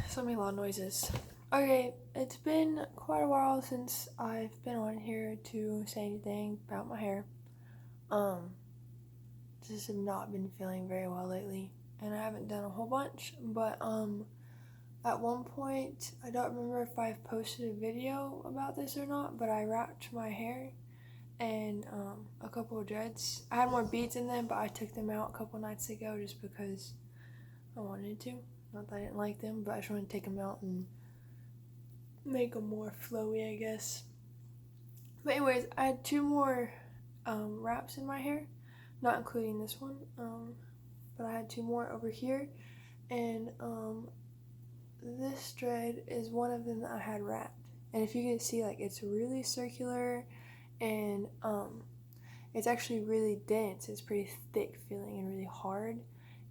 So many loud noises. Okay, it's been quite a while since I've been on here to say anything about my hair. Um, just have not been feeling very well lately, and I haven't done a whole bunch, but at one point, I don't remember if I've posted a video about this or not, but I wrapped my hair and a couple of dreads. I had more beads in them, but I took them out a couple nights ago just because I wanted to. Not that I didn't like them, but I just wanted to take them out and make them more flowy, I guess. But anyways, I had two more wraps in my hair, not including this one, but I had two more over here, and this dread is one of them that I had wrapped. And if you can see, like, it's really circular, and it's actually really dense. It's pretty thick feeling and really hard,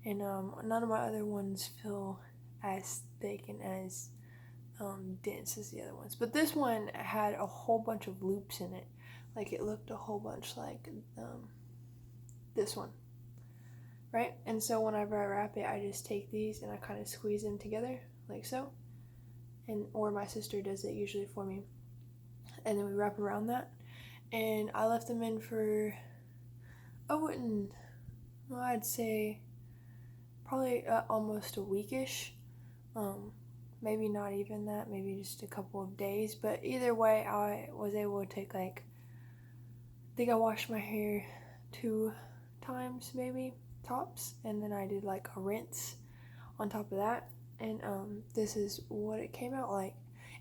and none of my other ones feel as thick and as dense as the other ones. But this one had a whole bunch of loops in it. Like, it looked a whole bunch like this one, right? And so whenever I wrap it, I just take these and I kind of squeeze them together like so, and or my sister does it usually for me, and then we wrap around that. And I left them in for I'd say probably almost a weekish. Maybe not even that, maybe just a couple of days. But either way, I was able to take, like, I think I washed my hair 2 times maybe, tops, and then I did like a rinse on top of that. And this is what it came out like.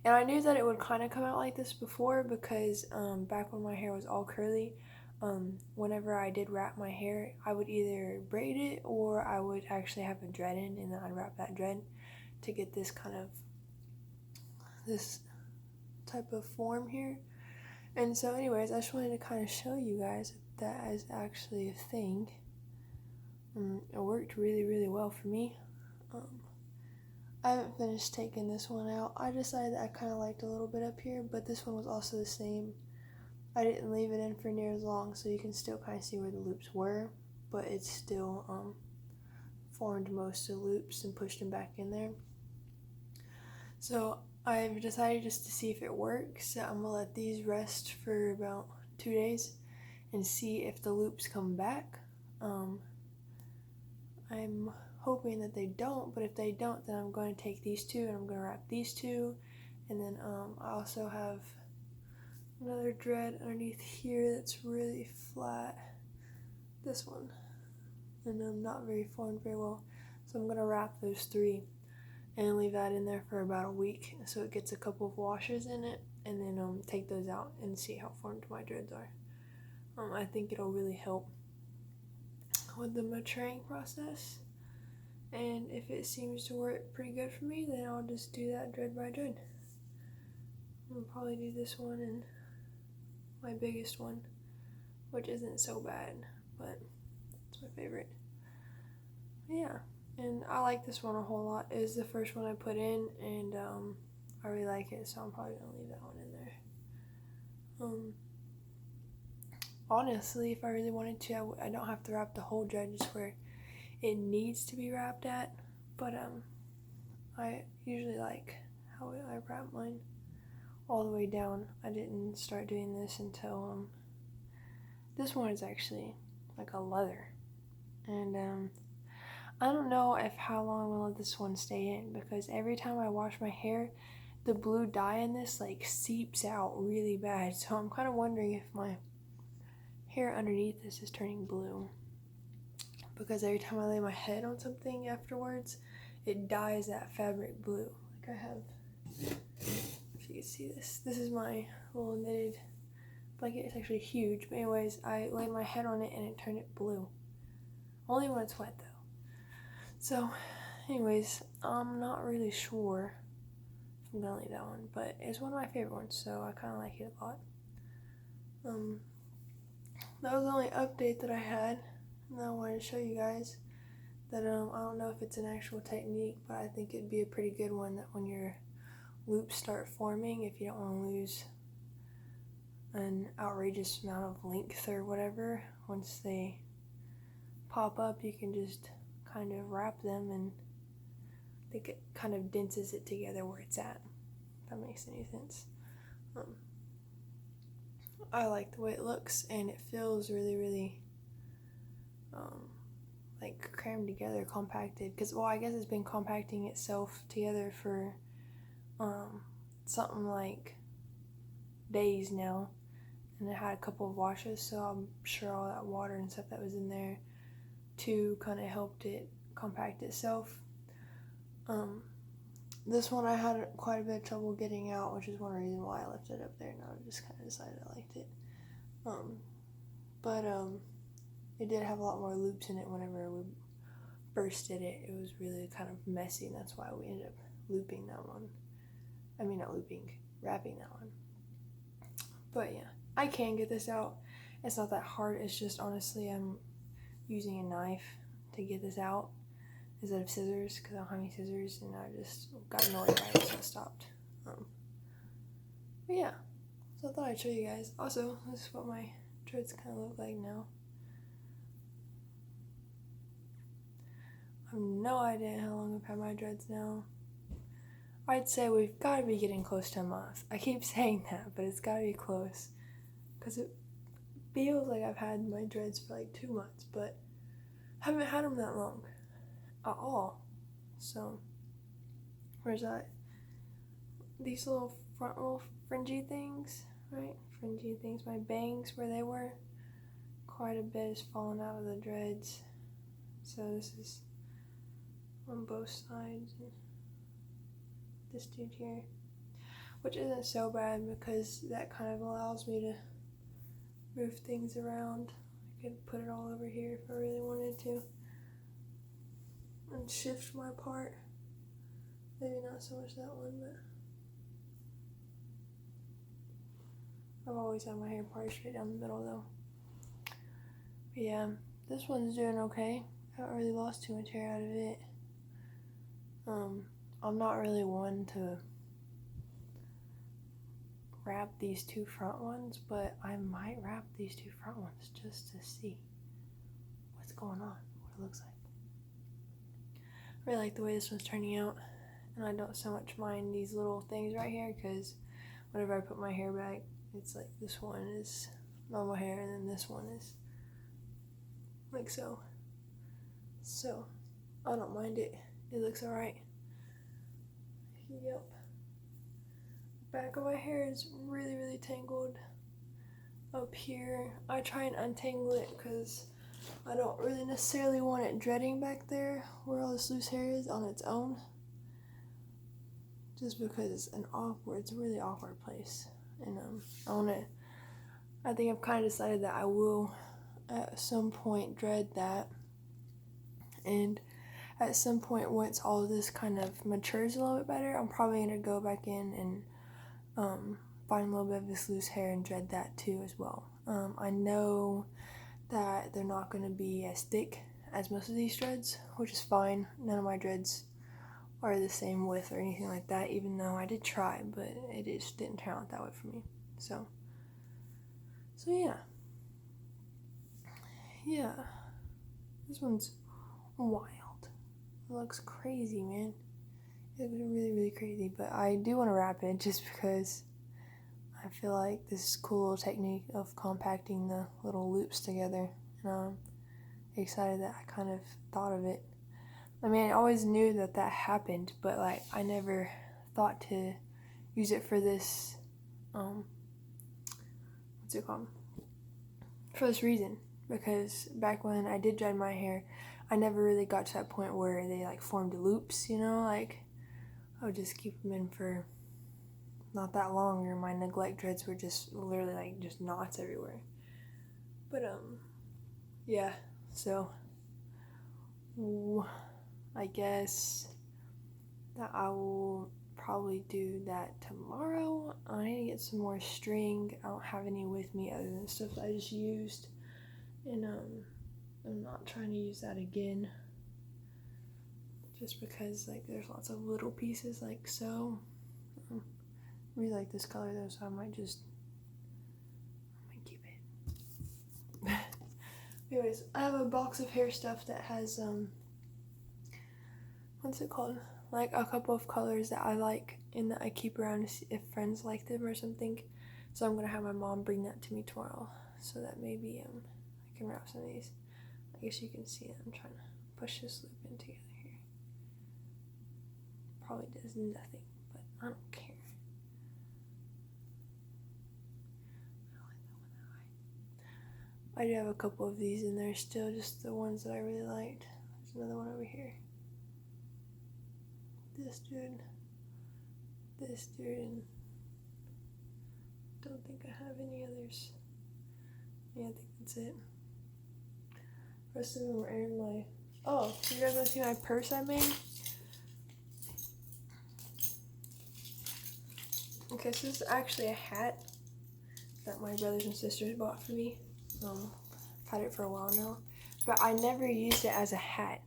And I knew that it would kind of come out like this before because back when my hair was all curly, whenever I did wrap my hair, I would either braid it or I would actually have a dread in, and then I'd wrap that dread to get this type of form here. And so anyways, I just wanted to kind of show you guys that is actually a thing. It worked really, really well for me. I haven't finished taking this one out. I decided that I kind of liked a little bit up here, but this one was also the same. I didn't leave it in for near as long, so you can still kind of see where the loops were, but it's still formed most of the loops and pushed them back in there. So I've decided just to see if it works. I'm gonna let these rest for about 2 days and see if the loops come back. I'm hoping that they don't, but if they don't, then I'm going to take these two and I'm going to wrap these two. And then I also have another dread underneath here that's really flat. This one. And not very formed very well. So I'm going to wrap those three and leave that in there for about a week so it gets a couple of washes in it, and then take those out and see how formed my dreads are. I think it'll really help with the maturing process, and if it seems to work pretty good for me, then I'll just do that dread by dread. I'll probably do this one and my biggest one, which isn't so bad, but it's my favorite. Yeah, and I like this one a whole lot. It was the first one I put in, and I really like it, so I'm probably gonna leave that one in there. Honestly, if I really wanted to, I don't have to wrap the whole dread just where it needs to be wrapped at, but I usually like how I wrap mine all the way down. I didn't start doing this until this one is actually like a leather, and I don't know if how long I'm gonna let this one stay in, because every time I wash my hair, the blue dye in this like seeps out really bad. So I'm kind of wondering if my hair underneath this is turning blue, because every time I lay my head on something afterwards, it dyes that fabric blue. Like I have, if you can see this, this is my little knitted blanket. It's actually huge, but anyways, I laid my head on it and it turned it blue. Only when it's wet though. So anyways, I'm not really sure if I'm gonna leave that one, but it's one of my favorite ones, so I kind of like it a lot. That was the only update that I had, and I wanted to show you guys that I don't know if it's an actual technique, but I think it'd be a pretty good one, that when your loops start forming, if you don't want to lose an outrageous amount of length or whatever, once they pop up, you can just kind of wrap them, and think it kind of denses it together where it's at, if that makes any sense. I like the way it looks, and it feels really, really like crammed together, compacted, because, well, I guess it's been compacting itself together for something like days now, and it had a couple of washes, so I'm sure all that water and stuff that was in there too kind of helped it compact itself. This one I had quite a bit of trouble getting out, which is one reason why I left it up there. Now I just kind of decided I liked it. But it did have a lot more loops in it whenever we bursted it. It was really kind of messy, and that's why we ended up looping that one. I mean, not looping, wrapping that one. But yeah, I can get this out. It's not that hard. It's just, honestly, I'm using a knife to get this out instead of scissors, because I don't have any scissors, and I just got annoyed by it, so I stopped. But yeah, so I thought I'd show you guys. Also, this is what my dreads kind of look like now. I have no idea how long I've had my dreads now. I'd say we've got to be getting close to a month. I keep saying that, but it's got to be close, because it feels like I've had my dreads for like 2 months, but I haven't had them that long at all. So, where's that? These little front little fringy things, right? Fringy things. My bangs, where they were, quite a bit has fallen out of the dreads. So this is on both sides. This dude here, which isn't so bad because that kind of allows me to move things around. I could put it all over here if I really wanted to, and shift my part. Maybe not so much that one, but I've always had my hair parted straight down the middle though. But yeah, this one's doing okay. I haven't really lost too much hair out of it. I'm not really one to wrap these 2 front ones, but I might wrap these 2 front ones just to see what's going on, what it looks like. I really like the way this one's turning out, and I don't so much mind these little things right here, because whenever I put my hair back, it's like this one is normal hair, and then this one is like so. So, I don't mind it. It looks alright. Yep. Back of my hair is really, really tangled up here. I try and untangle it because I don't really necessarily want it dreading back there where all this loose hair is on its own. Just because it's a really awkward place. And I think I've kind of decided that I will at some point dread that. And at some point, once all of this kind of matures a little bit better, I'm probably going to go back in and find a little bit of this loose hair and dread that too as well. I know that they're not going to be as thick as most of these dreads, which is fine. None of my dreads are the same width or anything like that, even though I did try, but it just didn't turn out that way for me. So yeah. Yeah. This one's wild. It looks crazy, man. It looks really, really crazy, but I do want to wrap it just because I feel like this is a cool little technique of compacting the little loops together, and I'm excited that I kind of thought of it. I mean, I always knew that happened, but like I never thought to use it for this, what's it called? For this reason, because back when I did dread my hair, I never really got to that point where they like formed loops, you know, like I would just keep them in for not that long, or my neglect dreads were just literally like just knots everywhere. But yeah, so I guess that I will probably do that tomorrow. I need to get some more string. I don't have any with me other than stuff that I just used, and I'm not trying to use that again just because like there's lots of little pieces like so. I really like this color though, so I might keep it. Anyways, I have a box of hair stuff that has what's it called? Like a couple of colors that I like and that I keep around to see if friends like them or something. So I'm gonna have my mom bring that to me tomorrow, so that maybe I can wrap some of these. I guess you can see it. I'm trying to push this loop in together here. Probably does nothing, but I don't care. I do have a couple of these in there still, just the ones that I really liked. There's another one over here. This dude, and don't think I have any others. Yeah, I think that's it. The rest of them are in my... Oh, you guys want to see my purse I made? Okay, so this is actually a hat that my brothers and sisters bought for me. I've had it for a while now, but I never used it as a hat.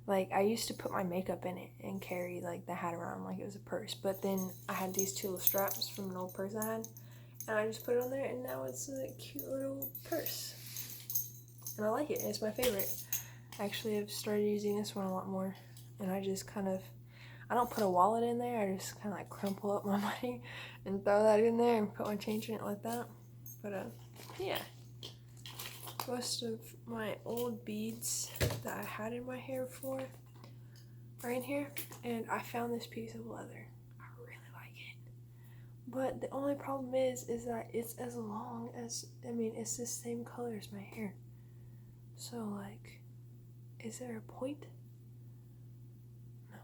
Like, I used to put my makeup in it and carry, like, the hat around like it was a purse, but then I had these two little straps from an old purse I had, and I just put it on there, and now it's a cute little purse, and I like it. It's my favorite. Actually, I've started using this one a lot more, and I just kind of, I don't put a wallet in there, I just kind of like crumple up my money and throw that in there and put my change in it like that. But yeah, most of my old beads that I had in my hair before are in here, and I found this piece of leather. I really like it, but the only problem is that it's as long as, I mean, it's the same color as my hair, so like, is there a point? No.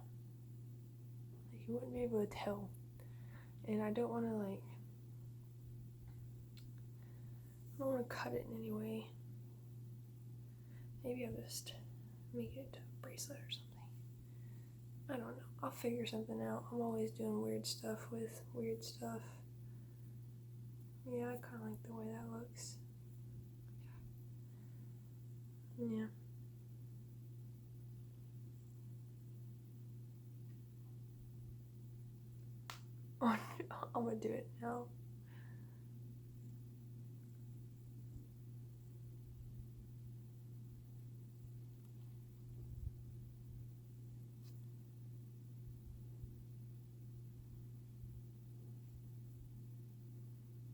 Like, you wouldn't be able to tell. And I don't want to, like, I don't want to cut it in any way. Maybe I'll just make it a bracelet or something. I don't know. I'll figure something out. I'm always doing weird stuff with weird stuff. Yeah, I kind of like the way that looks. Yeah. Oh, I'm gonna do it now.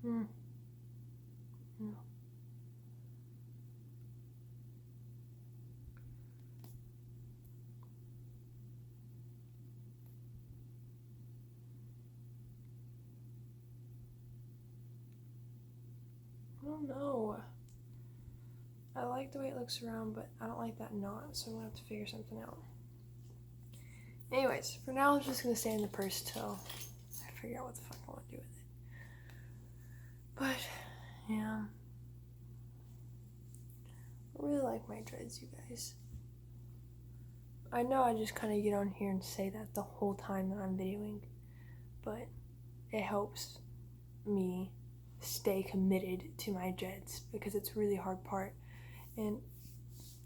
No. I don't know. I like the way it looks around, but I don't like that knot, so I'm gonna have to figure something out. Anyways, for now, I'm just gonna stay in the purse till I figure out what the fuck I want to do with it. But, yeah. I really like my dreads, you guys. I know I just kind of get on here and say that the whole time that I'm videoing, but it helps me stay committed to my dreads because it's a really hard part. And,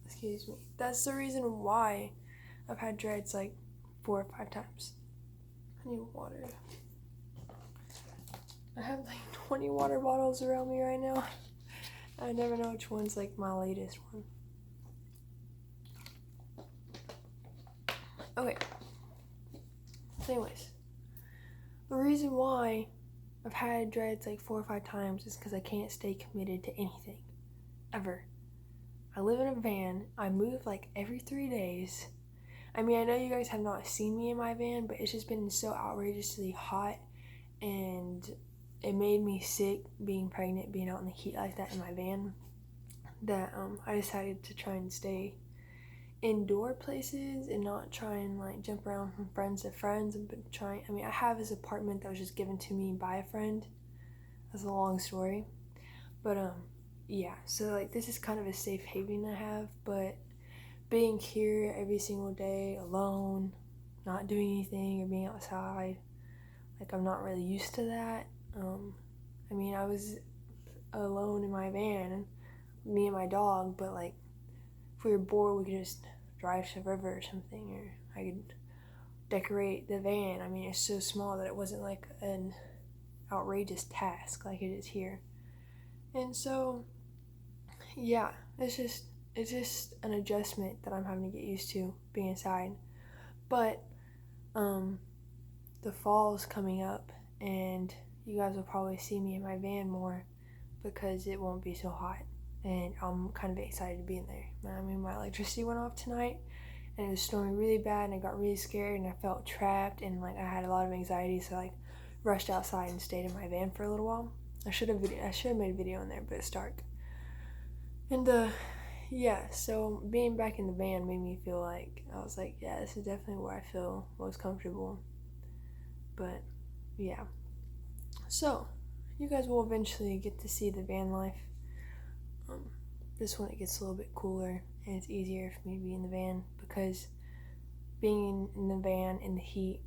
excuse me, that's the reason why I've had dreads like 4 or 5 times. I need water. I have like 20 water bottles around me right now. I never know which one's like my latest one. Okay. So anyways, the reason why I've had dreads like 4 or 5 times is because I can't stay committed to anything. Ever. I live in a van. I move like every 3 days. I mean, I know you guys have not seen me in my van, but it's just been so outrageously hot, and it made me sick being pregnant, being out in the heat like that in my van, that I decided to try and stay indoor places and not try and like jump around from friends to friends and try. I mean, I have this apartment that was just given to me by a friend. That's a long story, but yeah, so like this is kind of a safe haven I have, but being here every single day alone, not doing anything or being outside, like I'm not really used to that. I mean, I was alone in my van, me and my dog, but like if we were bored, we could just drive to the river or something, or I could decorate the van. I mean, it's so small that it wasn't like an outrageous task like it is here. And so, yeah, it's just an adjustment that I'm having to get used to being inside. But the fall's coming up, and you guys will probably see me in my van more because it won't be so hot, and I'm kind of excited to be in there. I mean, my electricity went off tonight, and it was snowing really bad, and I got really scared, and I felt trapped, and like I had a lot of anxiety, so I like rushed outside and stayed in my van for a little while. I should have made a video in there, but it's dark. And yeah, so being back in the van made me feel like, I was like, yeah, this is definitely where I feel most comfortable. But yeah, so you guys will eventually get to see the van life. This one, it gets a little bit cooler, and it's easier for me to be in the van, because being in the van in the heat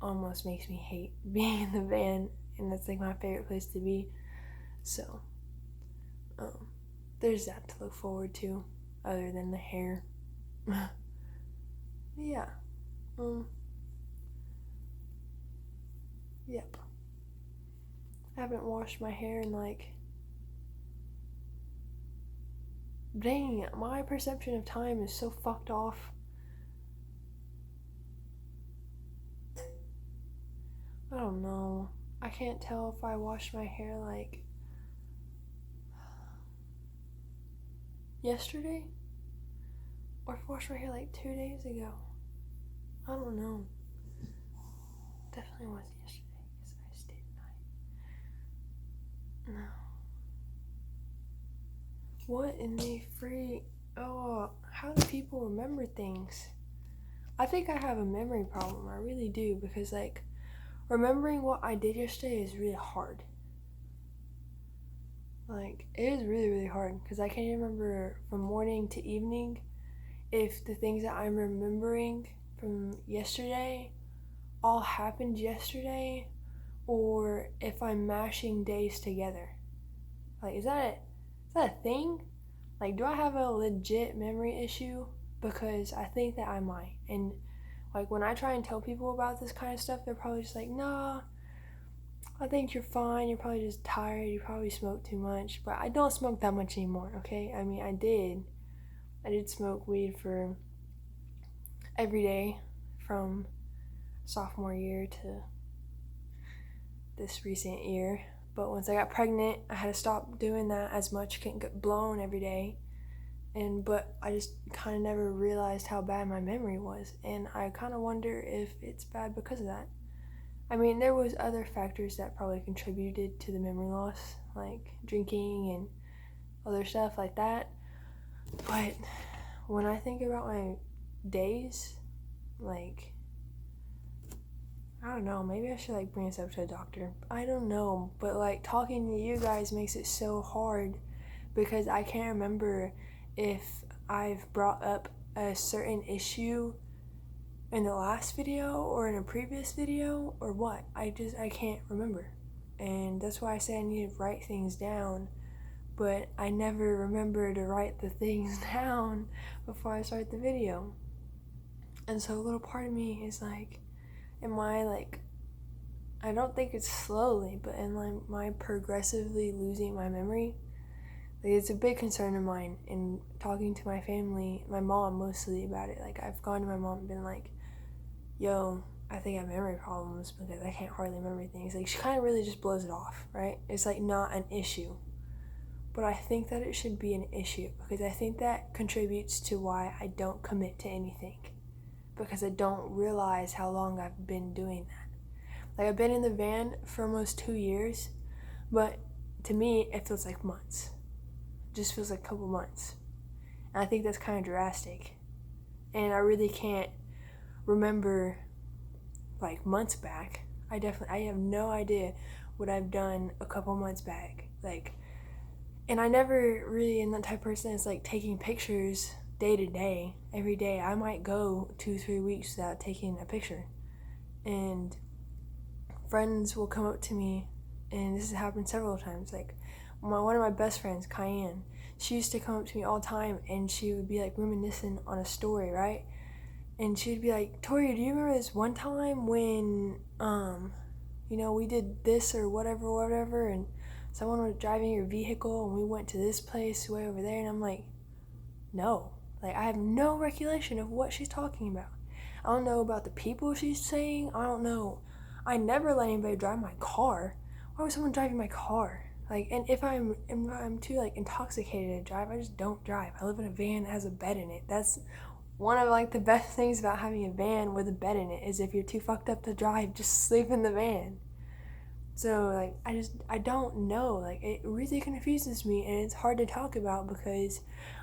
almost makes me hate being in the van, and that's like my favorite place to be. So there's that to look forward to, other than the hair. Yeah. Yep. I haven't washed my hair in like, dang, my perception of time is so fucked off. I don't know. I can't tell if I washed my hair like yesterday or if I washed my hair like 2 days ago. I don't know. Definitely wasn't yesterday because I stayed at night. No. What in the free... Oh, how do people remember things? I think I have a memory problem. I really do, because like remembering what I did yesterday is really hard. Like, it is really, really hard, because I can't remember from morning to evening if the things that I'm remembering from yesterday all happened yesterday, or if I'm mashing days together. Like, is that a thing? Like, do I have a legit memory issue? Because I think that I might. And like, when I try and tell people about this kind of stuff, they're probably just like, nah, I think you're fine, you're probably just tired, you probably smoke too much. But I don't smoke that much anymore, okay? I mean, I did smoke weed for every day from sophomore year to this recent year. But once I got pregnant, I had to stop doing that as much. Couldn't get blown every day. But I just kind of never realized how bad my memory was, and I kind of wonder if it's bad because of that. I mean, there was other factors that probably contributed to the memory loss, like drinking and other stuff like that. But when I think about my days, like, I don't know, maybe I should like bring this up to a doctor. I don't know, but like talking to you guys makes it so hard, because I can't remember if I've brought up a certain issue in the last video or in a previous video or what. I can't remember. And that's why I say I need to write things down, but I never remember to write the things down before I start the video. And so a little part of me is like, am I like, I don't think it's slowly, but am I progressively losing my memory? Like, it's a big concern of mine, in talking to my family, my mom mostly, about it. Like, I've gone to my mom and been like, yo, I think I have memory problems because I can't hardly remember things. Like, she kind of really just blows it off, right? It's like not an issue. But I think that it should be an issue, because I think that contributes to why I don't commit to anything, because I don't realize how long I've been doing that. Like, I've been in the van for almost 2 years, but to me, it feels like months. It just feels like a couple months. And I think that's kind of drastic. And I really can't remember like months back. I have no idea what I've done a couple months back. Like, and I never really am that type of person that's like taking pictures day to day, every day. I might go 2-3 weeks without taking a picture. And friends will come up to me, and this has happened several times. Like, one of my best friends, Cayenne, she used to come up to me all the time, and she would be like reminiscing on a story, right? And she'd be like, Tori, do you remember this one time when, we did this or whatever, and someone was driving your vehicle, and we went to this place way over there? And I'm like, no. Like, I have no recollection of what she's talking about. I don't know about the people she's saying. I don't know. I never let anybody drive my car. Why would someone driving my car? Like, and if I'm too like intoxicated to drive, I just don't drive. I live in a van that has a bed in it. That's one of like the best things about having a van with a bed in it, is if you're too fucked up to drive, just sleep in the van. So like I don't know. Like, it really confuses me, and it's hard to talk about because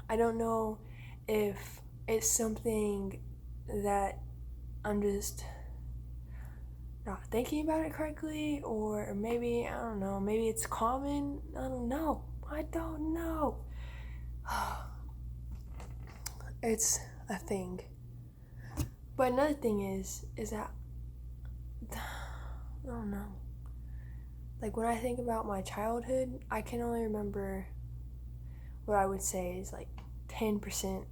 I don't know if it's something that I'm just not thinking about it correctly, or maybe, I don't know, maybe it's common. I don't know. It's a thing. But another thing is that I don't know. Like, when I think about my childhood, I can only remember what I would say is like 10%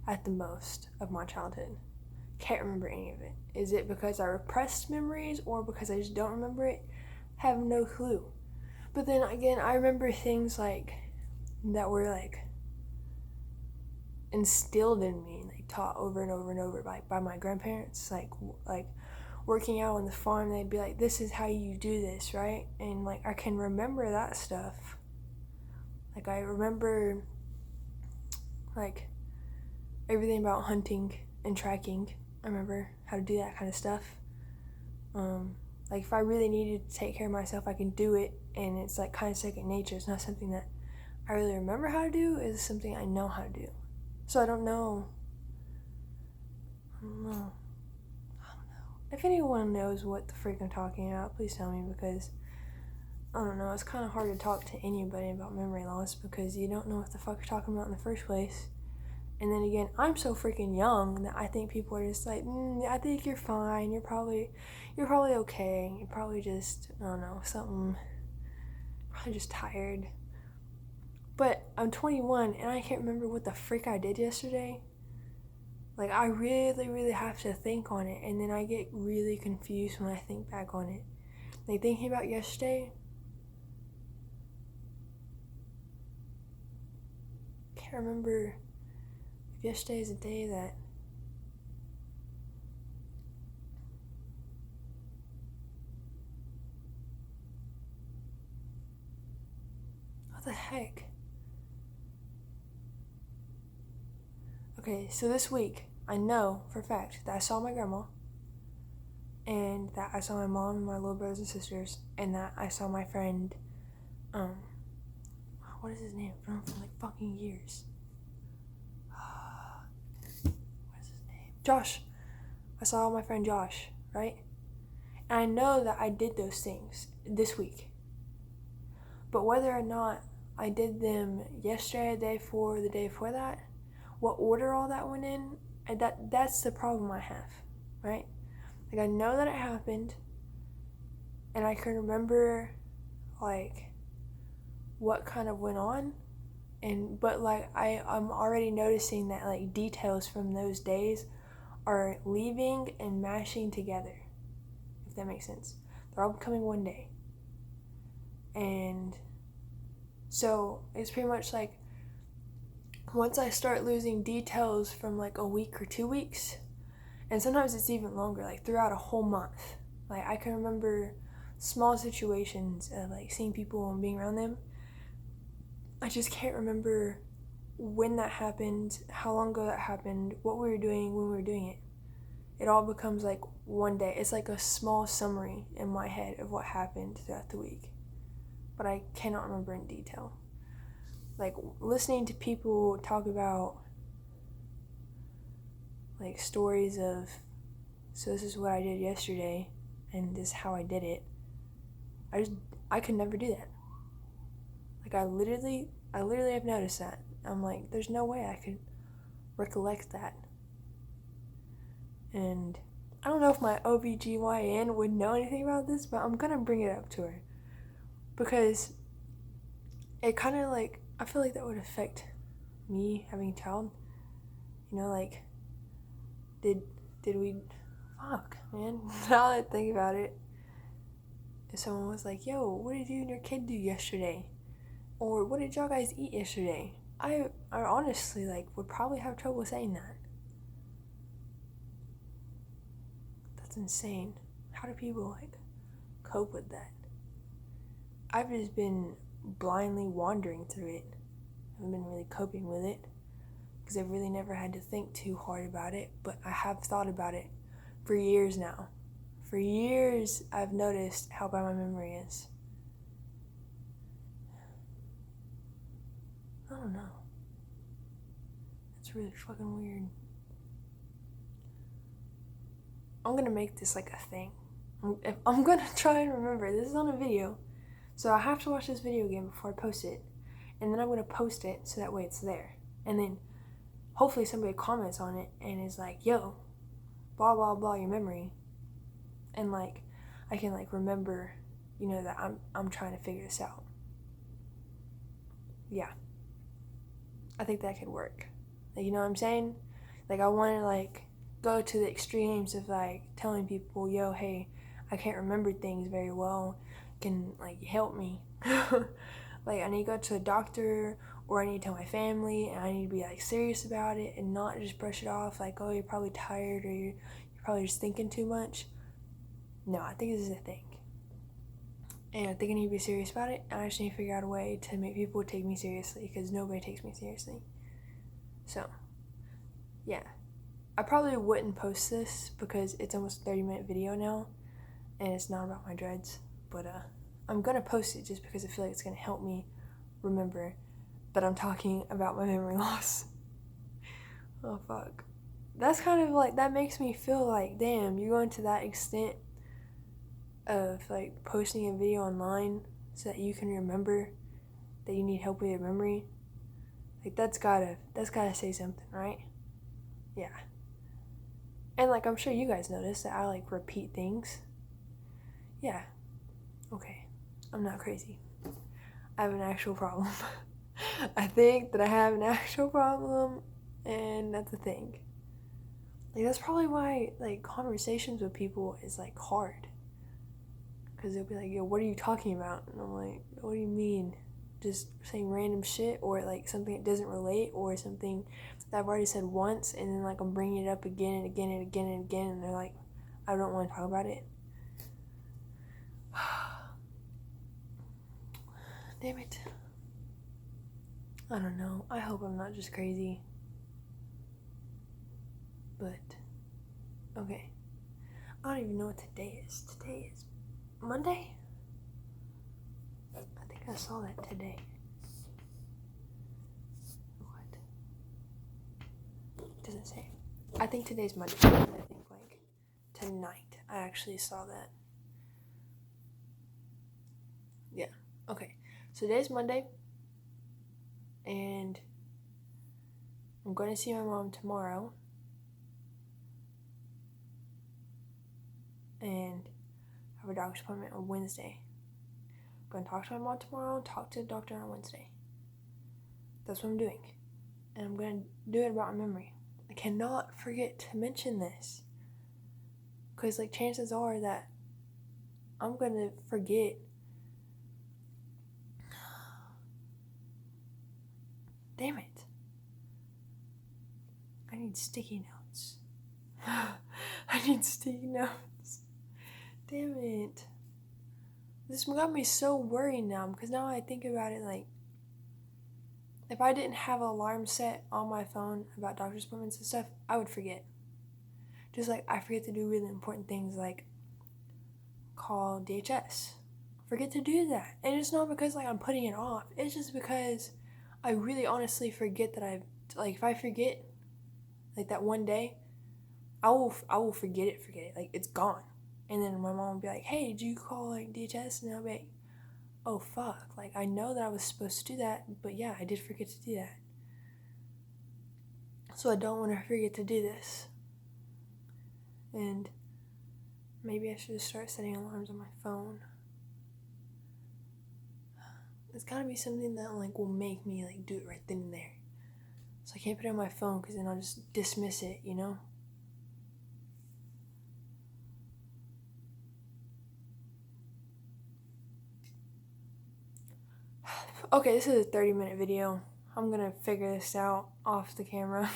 at the most of my childhood. Can't remember any of it. Is it because I repressed memories or because I just don't remember it? Have no clue. But then again, I remember things like that were like instilled in me, like taught over and over and over by my grandparents, like working out on the farm. They'd be like, this is how you do this, right? And like I can remember that stuff. Like, I remember like everything about hunting and tracking. I remember how to do that kind of stuff. Like, if I really needed to take care of myself, I can do it, and it's like kind of second nature. It's not something that I really remember how to do. It's something I know how to do. So I don't know. If anyone knows what the freak I'm talking about, please tell me, because I don't know. It's kind of hard to talk to anybody about memory loss because you don't know what the fuck you're talking about in the first place. And then again, I'm so freaking young that I think people are just like, I think you're fine. You're probably okay. You're probably just, I don't know, probably just tired. But I'm 21 and I can't remember what the frick I did yesterday. Like, I really, really have to think on it, and then I get really confused when I think back on it. Like, thinking about yesterday, can't remember if yesterday is a day that what the heck? Okay, so this week, I know for a fact that I saw my grandma, and that I saw my mom and my little brothers and sisters, and that I saw my friend, what is his name? I've known him for like fucking years. What is his name? Josh. I saw my friend Josh, right? And I know that I did those things this week. But whether or not I did them yesterday, the day before that, what order all that went in, that's the problem I have, right? Like, I know that it happened, and I can remember like what kind of went on, but like I'm already noticing that like details from those days are leaving and mashing together, if that makes sense. They're all becoming one day. And so it's pretty much like once I start losing details from like a week or 2 weeks, and sometimes it's even longer, like throughout a whole month. Like, I can remember small situations of like seeing people and being around them. I just can't remember when that happened, how long ago that happened, what we were doing when we were doing it. It all becomes like one day. It's like a small summary in my head of what happened throughout the week, but I cannot remember in detail. Like, listening to people talk about like stories of, so this is what I did yesterday and this is how I did it. I could never do that. Like, I literally have noticed that. I'm like, there's no way I could recollect that. And I don't know if my OBGYN would know anything about this, but I'm gonna bring it up to her. Because it kind of like, I feel like that would affect me having a child. You know, like, did we, fuck, man. Now that I think about it, if someone was like, yo, what did you and your kid do yesterday? Or what did y'all guys eat yesterday? I honestly, like, would probably have trouble saying that. That's insane. How do people like cope with that? I've just been blindly wandering through it. I haven't been really coping with it because I've really never had to think too hard about it, but I have thought about it for years now. For years, I've noticed how bad my memory is. I don't know. It's really fucking weird. I'm gonna make this like a thing. I'm gonna try and remember. This is on a video. So I have to watch this video again before I post it. And then I'm gonna post it so that way it's there. And then hopefully somebody comments on it and is like, yo, blah blah blah your memory. And like I can like remember, you know, that I'm trying to figure this out. Yeah. I think that could work. Like, you know what I'm saying? Like, I want to like go to the extremes of like telling people, yo, hey, I can't remember things very well. Can like help me? Like, I need to go to a doctor, or I need to tell my family, and I need to be like serious about it and not just brush it off like, oh, you're probably tired, or you're probably just thinking too much. No, I think this is a thing. And I think I need to be serious about it. And I just need to figure out a way to make people take me seriously, because nobody takes me seriously. So, yeah. I probably wouldn't post this because it's almost a 30-minute video now, and it's not about my dreads. But I'm gonna post it just because I feel like it's gonna help me remember that I'm talking about my memory loss. Oh fuck. That's kind of like, that makes me feel like, damn, you're going to that extent of like posting a video online so that you can remember that you need help with your memory. Like, that's gotta say something, right? Yeah. And like, I'm sure you guys notice that I like repeat things. Yeah. Okay. I'm not crazy. I have an actual problem. I think that I have an actual problem, and that's a thing. Like, that's probably why like conversations with people is like hard. Because they'll be like, yo, what are you talking about? And I'm like, what do you mean? Just saying random shit, or like something that doesn't relate, or something that I've already said once, and then like I'm bringing it up again and again and again and again, and they're like, I don't want to talk about it. Damn it. I don't know. I hope I'm not just crazy. But, okay. I don't even know what today is. Today is Monday? I think I saw that today. What? It doesn't say. I think today's Monday. I think like tonight I actually saw that. Yeah. Okay. So today's Monday. And I'm going to see my mom tomorrow. And I have a doctor's appointment on Wednesday. I'm going to talk to my mom tomorrow and talk to the doctor on Wednesday. That's what I'm doing. And I'm going to do it about my memory. I cannot forget to mention this. Because like, chances are that I'm going to forget. Damn it. I need sticky notes. I need sticky notes. Damn it. This got me so worried now, because now I think about it, like, if I didn't have an alarm set on my phone about doctor's appointments and stuff, I would forget. Just like I forget to do really important things like call DHS. Forget to do that. And it's not because like I'm putting it off. It's just because I really honestly forget that like, if I forget like that one day, I will forget it. Like, it's gone. And then my mom will be like, hey, did you call like DHS? And I'll be like, oh fuck, like I know that I was supposed to do that, but yeah, I did forget to do that. So I don't want to forget to do this. And maybe I should start setting alarms on my phone. It's gotta be something that like will make me like do it right then and there. So I can't put it on my phone, because then I'll just dismiss it, you know? Okay, this is a 30-minute video. I'm gonna figure this out off the camera.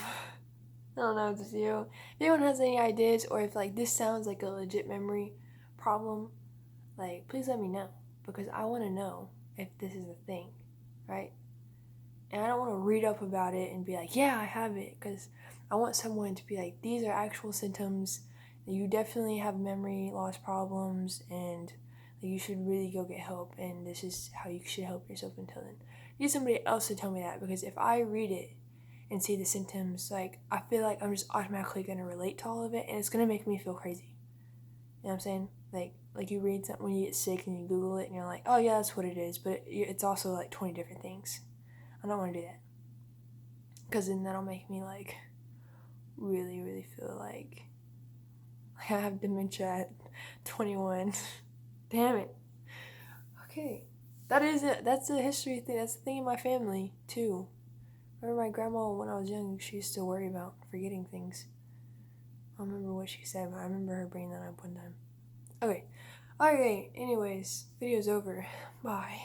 I don't know what to do. If anyone has any ideas, or if like this sounds like a legit memory problem, like please let me know, because I want to know if this is a thing, right? And I don't want to read up about it and be like, yeah, I have it, because I want someone to be like, these are actual symptoms. You definitely have memory loss problems, and you should really go get help, and this is how you should help yourself until then. I need somebody else to tell me that, because if I read it and see the symptoms, like, I feel like I'm just automatically going to relate to all of it, and it's going to make me feel crazy. You know what I'm saying? Like you read something when you get sick and you Google it and you're like, oh yeah, that's what it is, but it's also like 20 different things. I don't want to do that, because then that'll make me like really, really feel like I have dementia at 21. Damn it. Okay. That is it. That's a history thing. That's the thing in my family, too. I remember my grandma, when I was young, she used to worry about forgetting things. I don't remember what she said, but I remember her bringing that up one time. Okay. Anyways, video's over. Bye.